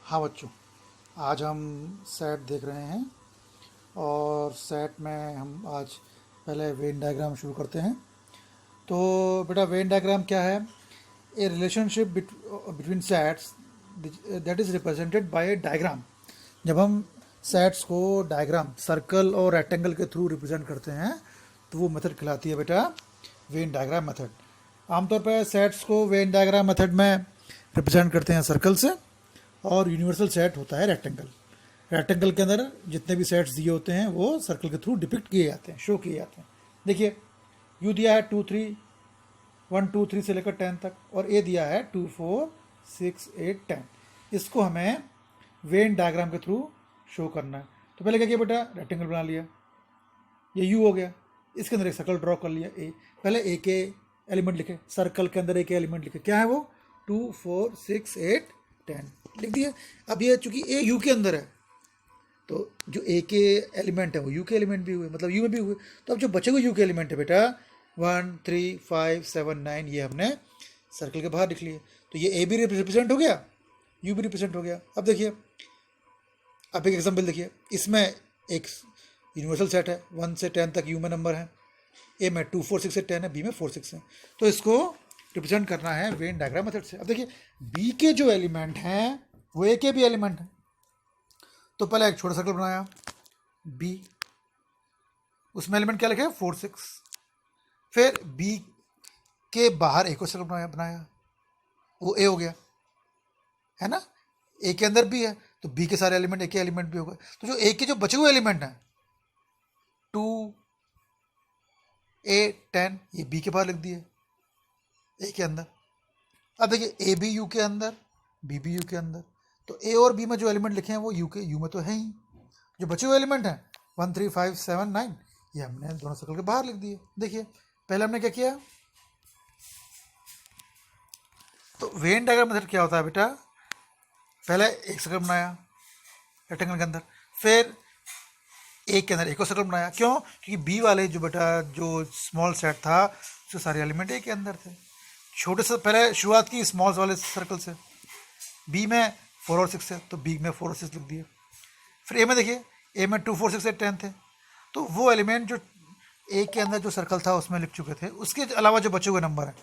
हाँ बच्चों, आज हम सेट देख रहे हैं और सेट में हम आज पहले वेन डायग्राम शुरू करते हैं। तो बेटा वेन डायग्राम क्या है? ए relationship between sets that is represented by A diagram. जब हम सेट्स को डायग्राम सर्कल और रेक्टेंगल के थ्रू रिप्रेजेंट करते हैं तो वो मेथड कहलाती है बेटा वेन डायग्राम मेथड। आमतौर पर सेट्स को वेन डायग्राम मेथड में रिप्रेजेंट करते हैं सर्कल से, और यूनिवर्सल सेट होता है रेक्टेंगल। रेक्टेंगल के अंदर जितने भी सेट्स दिए होते हैं वो सर्कल के थ्रू डिपिक्ट किए जाते हैं, शो किए जाते हैं। देखिए यू दिया है 1 2 3 से लेकर 10 तक, और ए दिया है 2 4 6 8 10। इसको हमें वेन डायग्राम के थ्रू शो करना है। तो पहले क्या किया बेटा, रेक्टेंगल बना लिया, ये यू हो गया, इसके अंदर एक सर्कल ड्रॉ कर लिया ए। पहले ए के एलिमेंट लिखे, सर्कल के अंदर ए के एलिमेंट लिखे, क्या है वो 2 4 6 8 10 लिख दिए। अब ये चूंकि ए यू के अंदर है तो जो ए के एलिमेंट है वो यू के एलिमेंट भी हुए, मतलब यू में भी हुए। तो अब जो बचे हुए यू के एलिमेंट है बेटा 1 3 5 7 9, ये हमने सर्कल के बाहर लिख लिए। तो ये ए भी रिप्रेजेंट हो गया, यू भी रिप्रेजेंट हो गया। अब देखिए, अब एक एग्जाम्पल देखिए, इसमें एक यूनिवर्सल सेट है 1 से 10 तक, यू में नंबर है, ए में 2 4 6 से 10 है, बी में 4 6 है। तो इसको रिप्रेजेंट करना है वेन डायग्राम मेथड से। अब देखिए बी के जो एलिमेंट हैं वो ए के भी एलिमेंट हैं। तो पहले एक छोटा सर्कल बनाया बी, उसमें एलिमेंट क्या लिखे 4 6। फिर बी के बाहर एक और सर्कल बनाया, वो ए हो गया, है ना। ए के अंदर भी है तो बी के सारे एलिमेंट ए के एलिमेंट भी हो गए। तो जो ए के जो बचे हुए एलिमेंट हैं 2 8 10, ये बी के बाहर लिख दिए ए के अंदर। अब देखिए ए भी यू के अंदर, बी भी यू के अंदर। तो ए और बी में जो एलिमेंट लिखे हैं वो यू में तो है ही। जो बचे हुए एलिमेंट हैं 1 3 5 7 9, ये हमने दोनों सर्कल के बाहर लिख दिए। देखिए पहले हमने क्या किया, तो वेन डायग्राम मेथड क्या होता है बेटा, पहले एक सर्कल बनाया रेक्टेंगल के अंदर, फिर ए के अंदर एक और सर्कल बनाया। क्यों? क्योंकि बी वाले जो बेटा जो स्मॉल सेट था उसके सारे एलिमेंट ए के अंदर थे। छोटे से पहले शुरुआत की स्मॉल वाले सर्कल से, बी में 4 और 6 है तो बी में 4 और 6 लिख दिए। फिर ए में देखिए, ए में 2 4 6 8 10 थे, तो वो एलिमेंट जो ए के अंदर जो सर्कल था उसमें लिख चुके थे, उसके अलावा जो बचे हुए नंबर हैं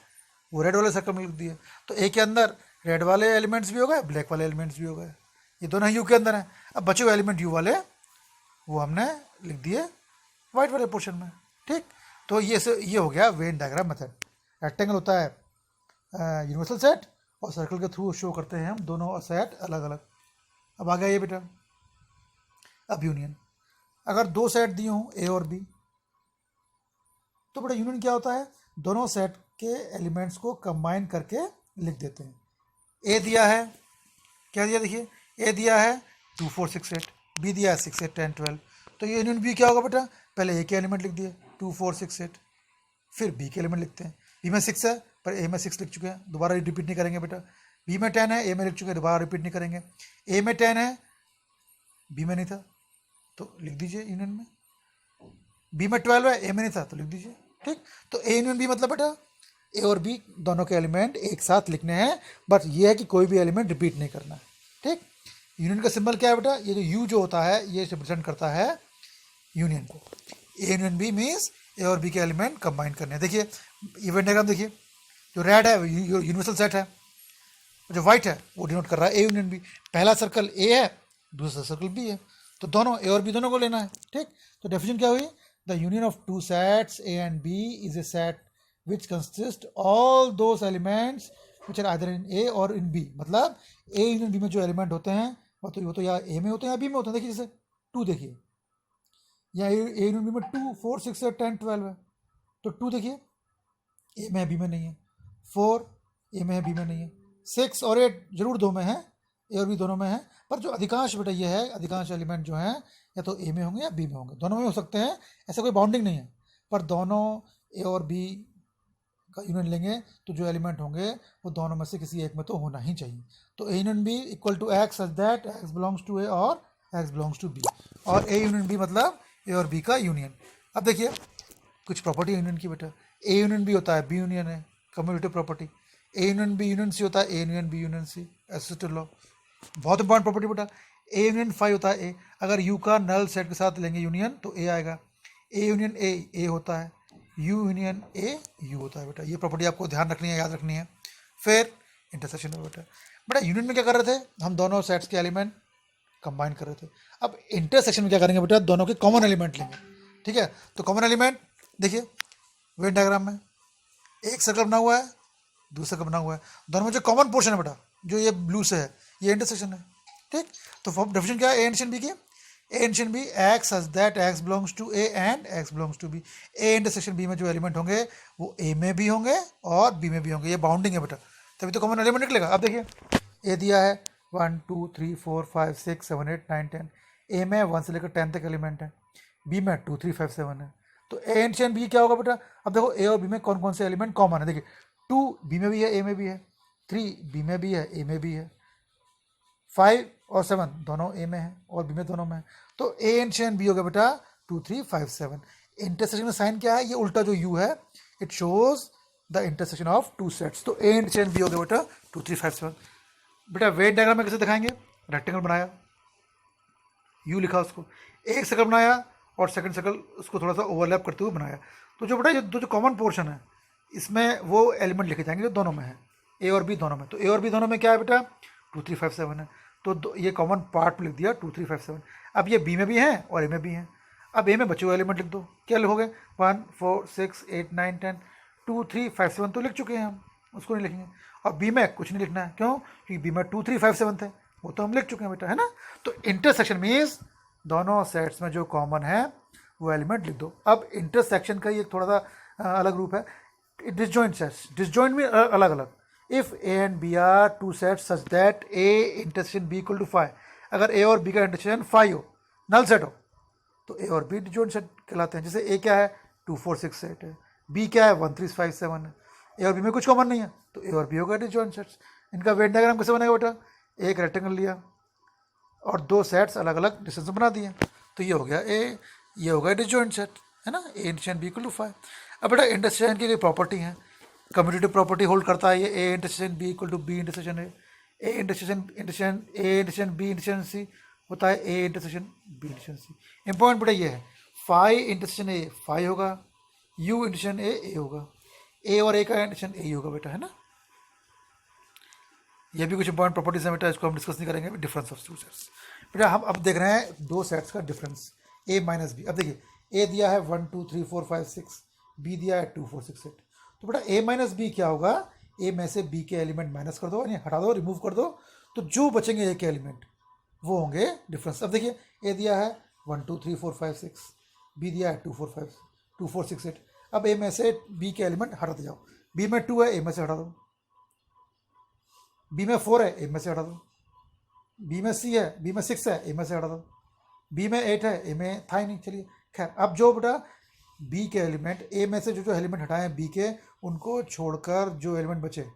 वो रेड वाले सर्कल में लिख दिए। तो ए के अंदर रेड वाले एलिमेंट्स भी हो गए, ब्लैक वाले एलिमेंट्स भी हो गए, ये दोनों यू के अंदर हैं। अब बचे हुए एलिमेंट यू वाले वो हमने लिख दिए वाइट वाले पोर्शन में, ठीक। तो ये हो गया वेन डायग्राम मेथड। रेक्टेंगल होता है यूनिवर्सल सेट, और सर्कल के थ्रू शो करते हैं हम दोनों सेट अलग अलग। अब आ गया ये बेटा, अब यूनियन। अगर दो सेट दिए हों ए और बी, तो बेटा यूनियन क्या होता है, दोनों सेट के एलिमेंट्स को कंबाइन करके लिख देते हैं। ए दिया है, क्या दिया देखिए, ए दिया है 2 4 6 8, बी दिया है 6 8 10 12। तो ये यूनियन बी क्या होगा बेटा, पहले ए के एलिमेंट लिख दिए 2 4 6 8, फिर बी के एलिमेंट लिखते हैं। बी में 6 है पर ए में 6 लिख चुके हैं, दोबारा रिपीट नहीं करेंगे बेटा। बी में 10 है, ए में लिख चुके हैं, दोबारा रिपीट नहीं करेंगे। ए में 10 है, बी में नहीं था तो लिख दीजिए यूनियन में। बी में 12 है, ए में नहीं था तो लिख दीजिए, ठीक। तो ए यूनियन बी मतलब बेटा ए और बी दोनों के एलिमेंट एक साथ लिखने हैं, बट ये है कि कोई भी एलिमेंट रिपीट नहीं करना है, ठीक। यूनियन का सिंबल क्या है बेटा, ये जो यू जो होता है ये रिप्रेजेंट करता है यूनियन को। ए यूनियन बी मीन्स ए और बी के एलिमेंट कंबाइन करने हैं। देखिए इवेंट डायग्राम देखिए, जो रेड है यूनिवर्सल सेट है, जो व्हाइट है वो डिनोट कर रहा है ए यूनियन बी। पहला सर्कल ए है, दूसरा सर्कल बी है, तो दोनों ए और बी दोनों को लेना है, ठीक। तो डेफिनेशन क्या हुई, the union of two sets A and B is a set which consist all those elements which are either in A और इन बी। मतलब ए यूनियन बी में जो एलिमेंट होते हैं वो तो या ए में होते हैं या बी में होते हैं। देखिए जैसे 2 देखिए, या ए यूनियन बी में 2 4 6 8 10 12 है, तो 2 देखिए ए में है बी में नहीं है, 4 ए में है बी में नहीं है, 6 और 8 जरूर दो में है, ए और बी दोनों में है। पर जो अधिकांश बेटा ये है, अधिकांश एलिमेंट जो हैं या तो ए में होंगे या बी में होंगे, दोनों में हो सकते हैं, ऐसा कोई बाउंडिंग नहीं है। पर दोनों ए और बी का यूनियन लेंगे तो जो एलिमेंट होंगे वो दोनों में से किसी एक में तो होना ही चाहिए। तो A union B equal to X such that x belongs to A और एक्स बिलोंग्स टू बी, और ए यूनियन बी मतलब ए और बी का यूनियन। अब देखिए कुछ प्रॉपर्टी यूनियन की बेटा, ए यूनियन बी होता है बी यूनियन है, commutative property. A union B union C होता है A union B union C, associative law. बहुत इंपॉर्टेंट प्रॉपर्टी बेटा, ए यूनियन फाई होता है ए, अगर यू का नल सेट के साथ लेंगे यूनियन तो ए आएगा, ए यूनियन ए होता है, यू यूनियन ए यू होता है बेटा। ये प्रॉपर्टी आपको ध्यान रखनी है, याद रखनी है। फिर इंटरसेक्शन है बेटा, यूनियन में क्या कर रहे थे हम, दोनों सेट्स के एलिमेंट कंबाइन कर रहे थे। अब इंटरसेक्शन में क्या करेंगे बेटा, दोनों के कॉमन एलिमेंट लेंगे, ठीक है। तो कॉमन एलिमेंट देखिए वेन डायग्राम में एक सर्कल बना हुआ है, दूसरा सर्कल बना हुआ है, दोनों में जो कॉमन पोर्शन है बेटा जो ये ब्लू से है ये इंटरसेक्शन है, ठीक। तो डेफिनेशन क्या है ए इंटरसेक्शन बी की, A intersection B x such that x belongs to A and x belongs to B. A intersection B में जो एलिमेंट होंगे वो ए में भी होंगे और बी में भी होंगे, ये बाउंडिंग है बेटा, तभी तो कॉमन एलिमेंट निकलेगा। अब देखिए ए दिया है 1 2 3 4 5 6 7 8 9 10, ए में 1 से लेकर 10 तक एलिमेंट है, बी में 2 3 5 7 है। तो ए एंड बी क्या होगा बेटा, अब देखो ए और बी में कौन कौन से एलिमेंट कॉमन है, देखिए 2 बी में भी है ए में भी है, 3 बी में भी है ए में भी है, 5 और 7 दोनों ए में है और बी में दोनों में है। तो ए एंड बी हो गया बेटा 2 3 5 7। इंटरसेक्शन में साइन क्या है, ये उल्टा जो यू है it shows the intersection of two sets. तो ए एंड बी हो गया बेटा 2 3 5 7। बेटा वेन डायग्राम में कैसे दिखाएंगे, रेक्टेंगल बनाया, यू लिखा उसको, एक सर्कल बनाया और सेकंड सर्कल उसको थोड़ा सा ओवरलैप करते हुए बनाया। तो जो बेटा ये जो कॉमन पोर्शन है इसमें वो एलिमेंट लिखे जाएंगे जो दोनों में है, ए और बी दोनों में। तो ए और बी दोनों में क्या है बेटा 2 3 5 7 है, तो ये कॉमन पार्ट में लिख दिया 2 3 5 7। अब ये बी में भी है और ए में भी है, अब ए में बचे हुए एलिमेंट लिख दो, क्या लिखोगे 1 4 6 8 9 10 2 3 5 7 तो लिख चुके हैं हम, उसको नहीं लिखेंगे। और बी में कुछ नहीं लिखना है, क्यों, क्योंकि बी में 2 3 5 7 थे, वो तो हम लिख चुके हैं बेटा, है ना। तो इंटरसेक्शन मीन्स दोनों सेट्स में जो कॉमन है वो एलिमेंट लिख दो। अब इंटरसेक्शन का ये थोड़ा सा अलग रूप है, डिसजॉइंट सेट्स, डिसजॉइंट में अलग अलग। If A and B are two sets such that A intersection B equal to 5, अगर ए और बी का इंटरसेक्शन 5 हो, नल सेट हो, तो ए और बी डिसजॉइंट सेट कहलाते हैं। जैसे ए क्या है 2 4 6 8 है, बी क्या है 1 3 5 7 है, ए और बी में कुछ कॉमन नहीं है तो ए और बी होगा डिसजॉइंट सेट्स। इनका वेन डायग्राम कैसे बनेगा बेटा, एक रेक्टेंगल लिया और दो सेट्स अलग अलग डिस्टेंस में बना दिए, तो ये हो गया ए, ये हो गया डिसजॉइंट सेट, है ना, A intersection B equal to 5। अब बेटा इंटरसेक्शन की कोई प्रॉपर्टी है, कम्यूटेटिव प्रॉपर्टी होल्ड करता है ये, A intersection B equal to B intersection A intersection B intersection C होता है A intersection B intersection C. Important बेटा ये है, फाई इंटरसेक्शन ए फाई होगा, यू इंटरसेक्शन ए होगा, ए और ए का इंटरसेक्शन ए होगा बेटा, है ना। ये भी कुछ इंपॉर्टेंट प्रॉपर्टीज हैं बेटा, इसको हम डिस्कस नहीं करेंगे, डिफरेंस ऑफ टू सेट्स। बेटा हम अब देख रहे हैं दो सेट्स का डिफरेंस ए माइनस बी। अब देखिए ए दिया है 1 2 3 4 5 6, बी दिया है 2 4 6 8। तो बेटा ए माइनस बी क्या होगा, ए में से बी के एलिमेंट माइनस कर दो, यानी हटा दो, रिमूव कर दो, तो जो बचेंगे ए के एलिमेंट वो होंगे डिफरेंस। अब देखिए ए दिया है 1 2 3 4 5 6, बी दिया है 2 4 6 8। अब ए में से बी के एलिमेंट हटाते जाओ, बी में 2 है ए में से हटा दो, बी में 4 है ए में से हटा दो, बी में सी है, बी में 6 है ए में से हटा दो, बी में 8 है ए में था ही नहीं। चलिए खैर, अब जो बेटा बी के एलिमेंट, ए में से जो जो एलिमेंट हटाए हैं बी के, उनको छोड़कर जो एलिमेंट बचे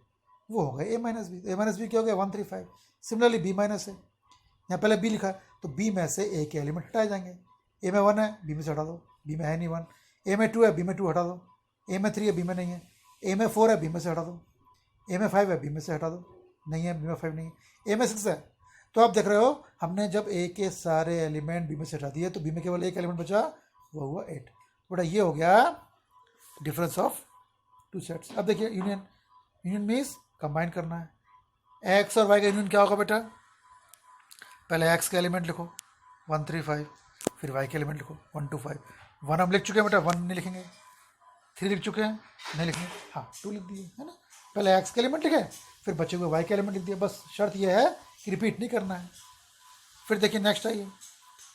वो हो गए ए माइनस बी। ए माइनस बी क्या हो गया 1 3 5। सिमिलरली बी माइनस है, यहाँ पहले बी लिखा है तो बी में से ए के एलिमेंट हटाए जाएंगे, ए में 1 है बी में से हटा दो, बी में है नहीं 1, ए में 2 है बी में 2 हटा दो, ए में 3 है बी में नहीं है, ए में 4 है बी में से हटा दो, ए में 5 है बी में से हटा दो, नहीं है बी में 5 नहीं है, ए में 6 है। तो आप देख रहे हो हमने जब ए के सारे एलिमेंट बी में से हटा दिए तो बी में केवल एक एलिमेंट बचा, वो हुआ 8। बेटा ये हो गया डिफरेंस ऑफ टू सेट्स। अब देखिए यूनियन, यूनियन मीन्स कंबाइन करना है। एक्स और वाई का यूनियन क्या होगा बेटा, पहले एक्स के एलिमेंट लिखो 1 3 5, फिर वाई के एलिमेंट लिखो 1 2 5। 1 हम लिख चुके हैं बेटा, 1 नहीं लिखेंगे, 3 लिख चुके हैं नहीं लिखेंगे, हाँ 2 लिख दिए, है ना। पहले एक्स के एलिमेंट लिखे फिर बचे हुए वाई के एलिमेंट लिख दिए, बस शर्त यह है कि रिपीट नहीं करना है। फिर देखिए नेक्स्ट आइए,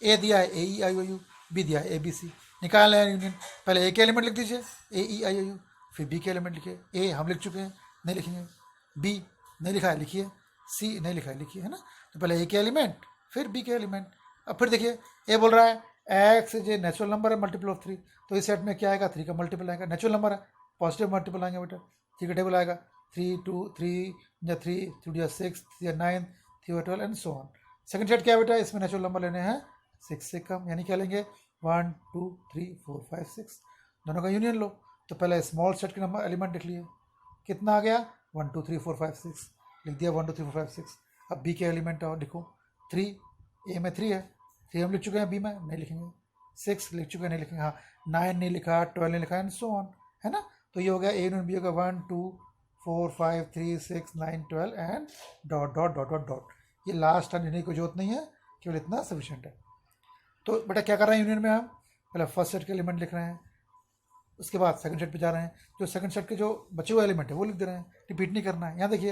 ए दिया है ए ई आई ओ यू, बी दिया है ए बी सी, निकालना है यूनियन। पहले ए के एलिमेंट लिख दीजिए ए ई आई ओ यू, फिर बी के एलिमेंट लिखिए, ए हम लिख चुके हैं नहीं लिखेंगे, बी नहीं लिखा है लिखिए, सी नहीं लिखा है लिखिए, है ना। तो पहले ए के एलिमेंट फिर बी के एलिमेंट। अब फिर देखिए ए बोल रहा है एक्स जो नेचुरल नंबर है मल्टीपल ऑफ 3, तो इस सेट में क्या आएगा 3 का मल्टीपल आएगा, नेचुरल नंबर है पॉजिटिव मल्टीपल आएंगे बेटा, 3 का टेबल आएगा 3 2 3 या 3 3 या 6 3 या 9 3 12 and so on. Second set क्या है बेटा, इसमें नेचुरल नंबर लेने हैं 6 से कम, यानी क्या लेंगे 1 2 3 4 5 6, दोनों का यूनियन लो। तो पहले स्मॉल सेट के नंबर एलिमेंट लिख लिए, कितना आ गया 1 2 3 4 5 6, लिख दिया 1 2 3 4 5 6। अब बी के एलिमेंट और लिखो 3, ए में 3 है, 3 हम लिख चुके हैं, बी में नहीं लिखेंगे, 6 लिख चुके हैं नहीं लिखेंगे, हाँ 9 नहीं लिखा, 12 नहीं लिखा एंड सो ऑन, है ना। तो ये हो गया ए यूनियन बी होगा 1 2 4 5 3 6 9 12 and dot dot dot dot dot. ये लास्ट टर्म लिखने की कोई जरूरत नहीं है, केवल इतना सफिशिएंट है। तो बेटा क्या कर रहे हैं यूनियन में, हम पहले फर्स्ट सेट के एलिमेंट लिख रहे हैं, उसके बाद सेकंड सेट पे जा रहे हैं, जो सेकंड सेट के जो बचे हुए एलिमेंट है वो लिख दे रहे हैं, रिपीट नहीं करना है। यहाँ देखिए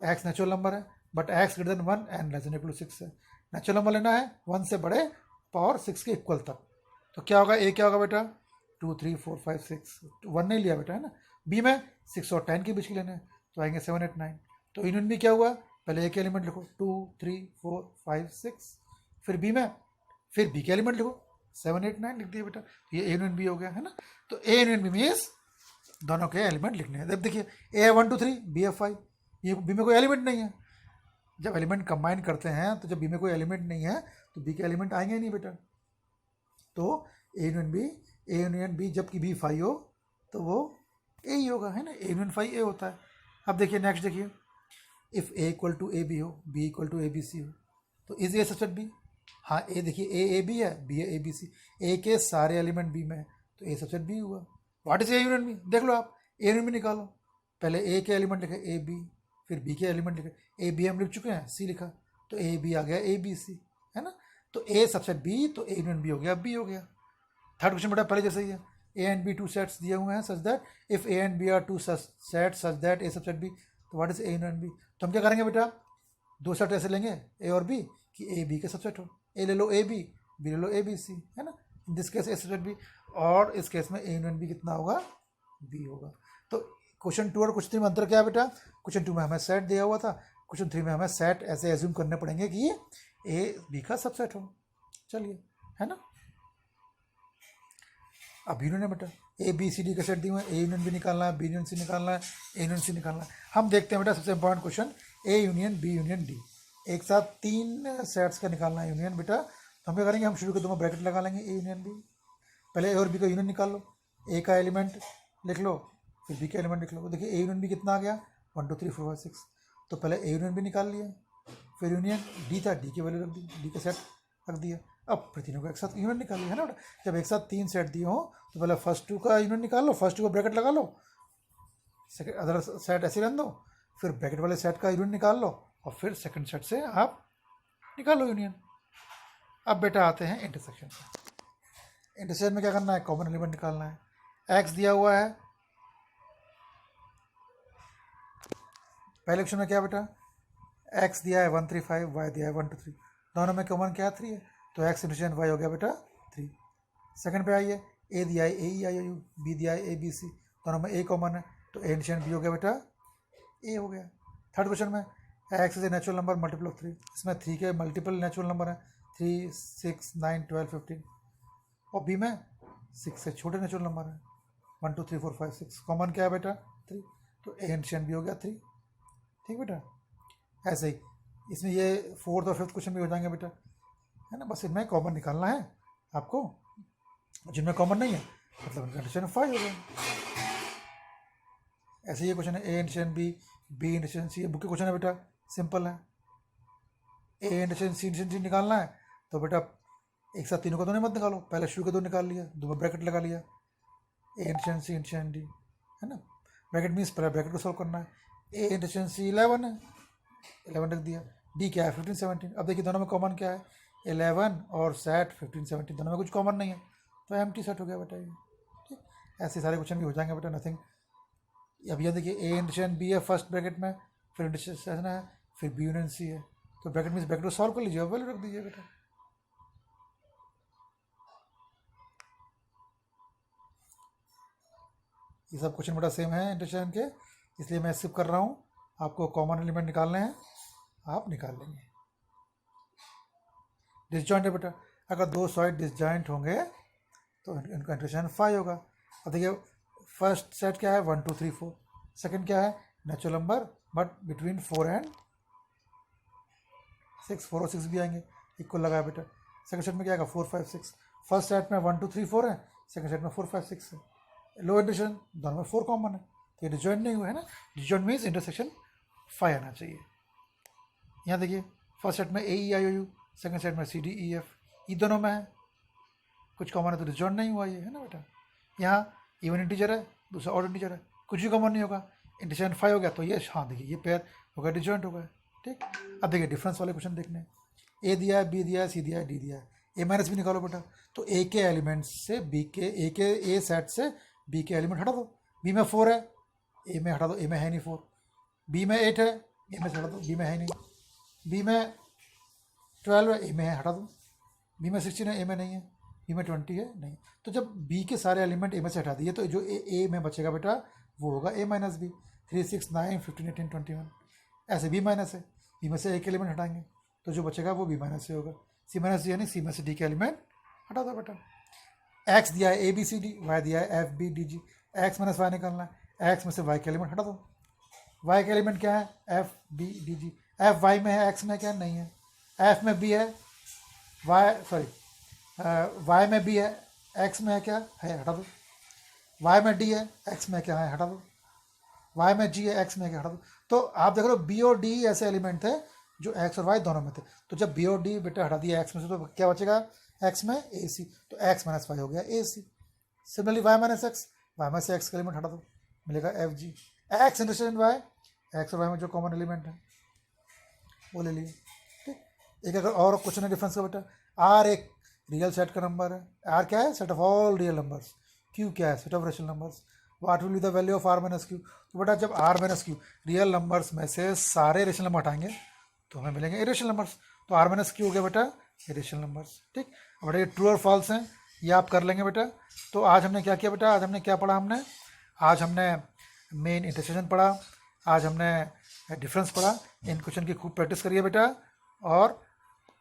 एक्स नेचुरल नंबर है but x greater than 1 and less than equal to 6 है, नेचुरल नंबर लेना है 1 से बड़े पावर 6 के इक्वल तक। तो क्या होगा, ए क्या होगा बेटा 2 3 4 5 6, 1 नहीं लिया बेटा, है ना। बी में 6 और 10 के बीच के लेने हैं, तो आएंगे 7 8 9। तो यूनियन बी क्या हुआ, पहले ए के एलिमेंट लिखो 2 3 4 5 6, फिर बी में, फिर बी के एलिमेंट लिखो 7 8 9 लिख दिया बेटा, तो ये ए यूनियन बी हो गया, है ना। तो ए यूनियन बी मीन्स दोनों के एलिमेंट लिखने हैं। अब देखिए ए 1 2 3, बी है 5, ये बी में कोई एलिमेंट नहीं है। जब एलिमेंट कंबाइन करते हैं तो जब बी में कोई एलिमेंट नहीं है तो बी के एलिमेंट आएंगे नहीं बेटा। तो ए यूनियन बी जबकि बी 5 हो तो वो ए ही होगा, है ना, ए यूनियन 5 ए होता है। अब देखिए नेक्स्ट देखिए, if A equal to A B हो, B equal to A B C हो, तो इज ए सबसेट बी। हाँ ए देखिए ए बी है, बी है ए बी सी, ए के सारे एलिमेंट बी में है तो ए सबसेट बी हुआ। What is A union B, देख लो आप, ए यूनियन बी निकालो, पहले ए के एलिमेंट लिखे ए बी, फिर बी के एलिमेंट लिखे, ए बी हम लिख चुके हैं, सी लिखा, तो ए बी आ गया ए बी सी, है ना। तो ए सबसेट बी, तो ए यूनियन बी हो गया, बी हो गया। थर्ड क्वेश्चन बेटा पहले जैसे ही है, A and B two sets दिए हुए हैं such that if A and B are two set such that A subset B, तो what is A union B. तो हम क्या करेंगे बेटा, दो सेट ऐसे लेंगे ए और बी कि ए बी का सबसेट हो, ए ले लो ए बी ले लो ए बी सी, है ना, in this case A subset B, और इस केस में ए यूनियन बी कितना होगा, बी होगा। तो क्वेश्चन 2 और क्वेश्चन 3 में अंतर क्या है बेटा, क्वेश्चन 2 में हमें सेट दिया हुआ था, क्वेश्चन 3 में हमें सेट ऐसे एज्यूम करने पड़ेंगे कि ए बी का सबसेट हो। चलिए, है ना। अब यूनियन है बेटा, ए बी सी डी का सेट दिए हुए हैं, ए यूनियन बी निकालना है, बी यूनियन सी निकालना है, ए यूनियन सी निकालना है। हम देखते हैं बेटा सबसे important question, A union B union D, एक साथ 3 सेट्स का निकालना है यूनियन बेटा। तो हम क्या करेंगे, हम शुरू के 2 ब्रैकेट लगा लेंगे, ए यूनियन बी, पहले ए और बी का यूनियन निकाल लो, ए का एलिमेंट लिख लो, फिर बी का एलिमेंट लिख लो। देखिए ए यूनियन बी कितना आ गया 1 2 3 4 5 6, तो पहले ए यूनियन बी निकाल लिया, फिर यूनियन डी था, डी की वैल्यू रख दी, डी का सेट रख दिया। अब फिर तीनों को एक साथ यूनियन निकाल लिया, है ना बेटा। जब एक साथ 3 सेट दिए हो तो पहले फर्स्ट 2 का यूनियन निकाल लो, फर्स्ट 2 का ब्रैकेट लगा लो, सेकंड अदर सेट ऐसे रहने दो, फिर ब्रैकेट वाले सेट का यूनियन निकाल लो, और फिर सेकंड सेट से आप निकाल लो यूनियन। अब बेटा आते हैं इंटरसेक्शन पे। इंटरसेक्शन में क्या करना है, कॉमन एलिमेंट निकालना है। एक्स दिया हुआ है, पहले क्वेश्चन में क्या बेटा, एक्स दिया है 1 3 5, वाई दिया है 1 2 3, दोनों में कॉमन क्या है 3 है, तो एक्स इंटरसेक्शन वाई हो गया बेटा 3। सेकंड पे आइए, ए दिया है ए ई आई यू, बी दिया है ए बी सी, दोनों में ए कॉमन है, तो ए इंटरसेक्शन बी हो गया बेटा ए हो गया। थर्ड क्वेश्चन में x is a natural number multiple of 3, इसमें 3 के मल्टीपल नेचुरल नंबर है 3 6 9 12 15, और बी में 6 से छोटे नेचुरल नंबर है 1 2 3 4 5 6, कॉमन क्या है बेटा 3, तो ए इंटरसेक्शन बी हो गया 3। ठीक बेटा, ऐसे ही इसमें ये 4th और 5th क्वेश्चन भी हो जाएंगे बेटा, है ना। बस इनमें कॉमन निकालना है आपको, जिनमें कॉमन नहीं है मतलब इंटरसेक्शन 5 हो गया। ऐसे ये क्वेश्चन है, A intersection B, B intersection C, book के क्वेश्चन है बेटा, सिंपल है। A intersection C intersection D निकालना है तो बेटा एक साथ तीनों का दोनों मत निकालो, पहले शुरू के 2 निकाल लिया, 2 में ब्रैकेट लगा लिया, A intersection C intersection D, है ना। ब्रैकेट मीन्स पहले ब्रैकेट को सॉल्व करना है। ए इंटरसेक्शन सी 11 है, 11 रख दिया, डी क्या है 15 17। अब देखिए दोनों में कॉमन क्या है 11 और सेट 15 17, दोनों में कुछ कॉमन नहीं है, तो एम्प्टी सेट हो गया बेटा ये। ठीक, ऐसे सारे क्वेश्चन भी हो जाएंगे बेटा, नथिंग। अब ये देखिए ए इंटरसेक्शन बी है फर्स्ट ब्रैकेट में, फिर इंटरसेक्शन है, फिर बी यूनियन सी है, तो ब्रैकेट मीन्स ब्रैकेट को सॉल्व कर लीजिए, वैल्यू रख दीजिए बेटा। ये सब क्वेश्चन बेटा सेम है इंटरसेक्शन के, इसलिए मैं स्किप कर रहा हूँ, आपको कॉमन एलिमेंट निकालने हैं, आप निकाल लेंगे। डिसजॉइंट है बेटा, अगर 2 साइड डिसजॉइंट होंगे तो इनका इंटरसेक्शन 5 होगा। अब देखिए फर्स्ट सेट क्या है 1 2 3 4, सेकंड क्या है natural number but between 4 and 6, 4 और 6 भी आएंगे, इक्वल लगाया बेटा। सेकंड सेट में क्या आएगा 4 5 6, फर्स्ट सेट में 1 2 3 4 है, सेकंड सेट में 4 5 6 है, लो इंटरसेक्शन दोनों में 4 कॉमन है, तो ये डिसजॉइंट नहीं हुआ है ना। डिसजॉइंट मीन्स इंटरसेक्शन 5 आना चाहिए। यहाँ देखिए फर्स्ट सेट में AEIOU, सेकंड सेट में CDEF, ये दोनों में है, कुछ कॉमन है तो डिसजॉइंट नहीं हुआ ये, है ना बेटा। यहाँ इवन इंटीजर है, दूसरा ऑड इंटीजर है, कुछ भी कॉमन नहीं होगा, इंटीजर 5 हो गया तो ये, हाँ देखिए ये पेयर हो गया, डिसजॉइंट हो गया। ठीक, अब देखिए डिफरेंस वाले क्वेश्चन देखने हैं। A दिया है, B दिया है, C दिया है, D दिया है, A माइनस भी निकालो बेटा। तो A के एलिमेंट से B के A सेट से B के एलिमेंट हटा दो। B में 4 है, A में हटा दो, A में है नहीं 4। B में 8 है, A में से हटा दो, B में है नहीं। B में 12 है, A में है, हटा दो। B में 16 है, A में नहीं है। B में 20 है, नहीं। तो जब B के सारे एलिमेंट A में से हटा दिए तो जो A में बचेगा बेटा वो होगा A माइनस B। 3, 6, 9, 15, 18, 21 ऐसे B माइनस है। B में से एक एलिमेंट हटाएंगे तो जो बचेगा वो B माइनस से होगा। C माइनस यानी C में से D के एलिमेंट हटा दो बेटा। X दिया है ABCD, Y दिया है FBDG, X माइनस Y निकालना है, X में से Y के एलिमेंट हटा दो। Y के एलिमेंट क्या है FBDG, F Y में है, X में क्या नहीं है, F में B है, Y में B है, X में है क्या है, हटा दो। Y में D है, X में क्या है, हटा दो। Y में G है, X में क्या, हटा दो। तो आप देख रहे हो B और D ऐसे एलिमेंट थे जो X और Y दोनों में थे। तो जब B और D बेटा हटा दिया X में से तो क्या बचेगा X में AC, तो X माइनस Y हो गया AC। Similarly Y minus X, Y में से X का एलिमेंट हटा दो, मिलेगा FG। X intersection Y, X और Y में जो कॉमन एलिमेंट है वो ले लिए। ठीक, एक अगर और क्वेश्चन है डिफरेंस का बेटा। R एक रियल सेट का नंबर है, R क्या है, set of all real numbers. Q क्या है, set of rational numbers. What will be the value of R minus Q। तो बेटा जब R minus Q real numbers में से सारे रेशनल नंबर हटाएंगे तो हमें मिलेंगे इरेशनल नंबर्स। तो R माइनस Q हो गया बेटा इरेशनल नंबर्स। ठीक, अब बेटा ये ट्रू और फॉल्स हैं, ये आप कर लेंगे बेटा। तो आज हमने क्या किया बेटा, आज हमने क्या पढ़ा, आज हमने मेन इंटरसेक्शन पढ़ा, आज हमने डिफरेंस पढ़ा। इन क्वेश्चन की खूब प्रैक्टिस करिए बेटा और